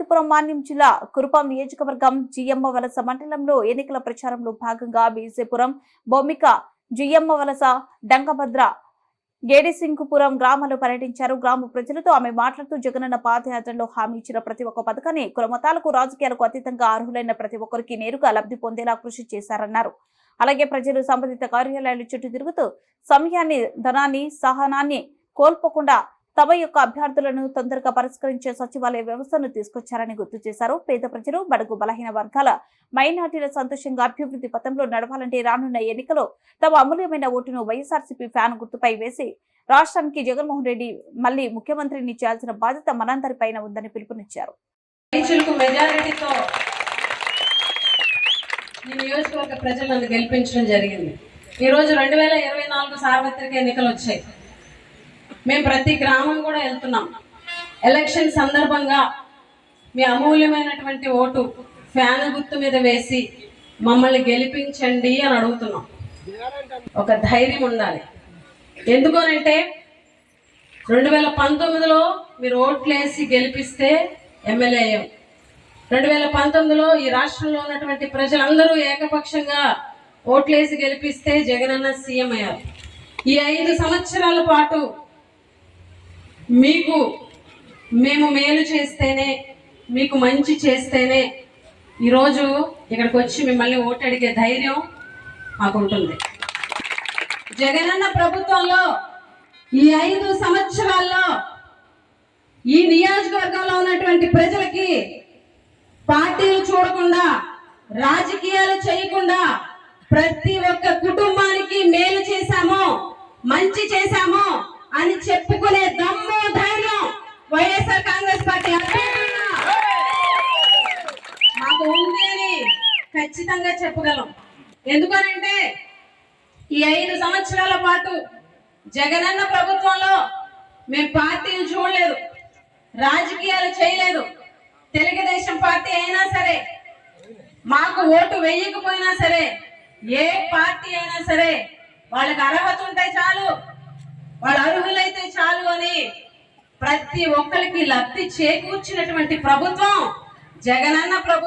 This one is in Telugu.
అనంతపురం మాన్యం జిల్లా కురుపాం నియోజకవర్గం జియమ్మ వలస మండలంలో ఎన్నికల ప్రచారంలో భాగంగా బీజేపురం బొమ్మిక జియమ్మ వలస డంగభద్ర గేడిసింకుపురం గ్రామాల్లో పర్యటించారు. గ్రామ ప్రజలతో ఆమె మాట్లాడుతూ జగనన్న పాదయాత్రలో హామీ ఇచ్చిన ప్రతి ఒక్క పథకాన్ని కులమతాలకు రాజకీయాలకు అతీతంగా అర్హులైన ప్రతి ఒక్కరికి నేరుగా లబ్ధి పొందేలా కృషి చేశారన్నారు. అలాగే ప్రజలు సంబంధిత కార్యాలయాల చుట్టూ తిరుగుతూ సమయాన్ని, ధనాన్ని, సహనాన్ని కోల్పోకుండా తమ యొక్క అభ్యర్థులను తొందరగా పరిష్కరించే సచివాలయ వ్యవస్థను తీసుకొచ్చారని గుర్తు చేశారు. పేద ప్రజలు, బడుగు బలహీన వర్గాల మైనార్టీల సంతోషంగా అభివృద్ధి పథంలో నడవాలంటే రానున్న ఎన్నికలో తమ అమూల్యమైన ఓటును వైఎస్ఆర్సీపీ ఫ్యాన్ గుర్తుపై వేసి రాష్ట్రానికి జగన్మోహన్ రెడ్డి మళ్లీ ముఖ్యమంత్రిని చేయాల్సిన బాధ్యత మనందరిపైన ఉందని పిలుపునిచ్చారు. నియోజకవర్గ ప్రజలను గెలిపించడం జరిగింది. ఈ రోజు 2024 సార్వత్రిక ఎన్నికలు వచ్చాయి. మేము ప్రతి గ్రామం కూడా వెళ్తున్నాం. ఎలక్షన్ సందర్భంగా మీ అమూల్యమైనటువంటి ఓటు ఫ్యాన్ గుర్తు మీద వేసి మమ్మల్ని గెలిపించండి అని అడుగుతున్నాం. ఒక ధైర్యం ఉండాలి. ఎందుకనంటే 2019లో మీరు ఓట్లేసి గెలిపిస్తే ఎమ్మెల్యే అయ్యాం. 2019లో ఈ రాష్ట్రంలో ఉన్నటువంటి ప్రజలందరూ ఏకపక్షంగా ఓట్లేసి గెలిపిస్తే జగనన్న సీఎం అయ్యారు. ఈ 5 సంవత్సరాల పాటు మీకు మేము మేలు చేస్తేనే, మీకు మంచి చేస్తేనే ఈరోజు ఇక్కడికి వచ్చి మిమ్మల్ని ఓటు అడిగే ధైర్యం మాకుంటుంది. జగనన్న ప్రభుత్వంలో ఈ 5 సంవత్సరాల్లో ఈ నియోజకవర్గంలో ఉన్నటువంటి ప్రజలకి పార్టీలు చూడకుండా, రాజకీయాలు చేయకుండా ప్రతి ఒక్క కుటుంబానికి మేలు చేశాము, మంచి చేశాము అని చెప్పుకునే దమ్ము, ధైర్యం వైఎస్ఆర్ కాంగ్రెస్ పార్టీ మాకు ఉంది అని ఖచ్చితంగా చెప్పగలం. ఎందుకనంటే ఈ 5 సంవత్సరాల పాటు జగనన్న ప్రభుత్వంలో మేము పార్టీలు చూడలేదు, రాజకీయాలు చేయలేదు. తెలుగుదేశం పార్టీ అయినా సరే, మాకు ఓటు వేయకపోయినా సరే, ఏ పార్టీ అయినా సరే వాళ్ళకి అర్హత ఉంటే చాలు, వాళ్ళు అర్హులైతే చాలు అని ప్రతి ఒక్కరికి లబ్ధి చేకూర్చినటువంటి ప్రభుత్వం జగనన్న ప్రభుత్వం.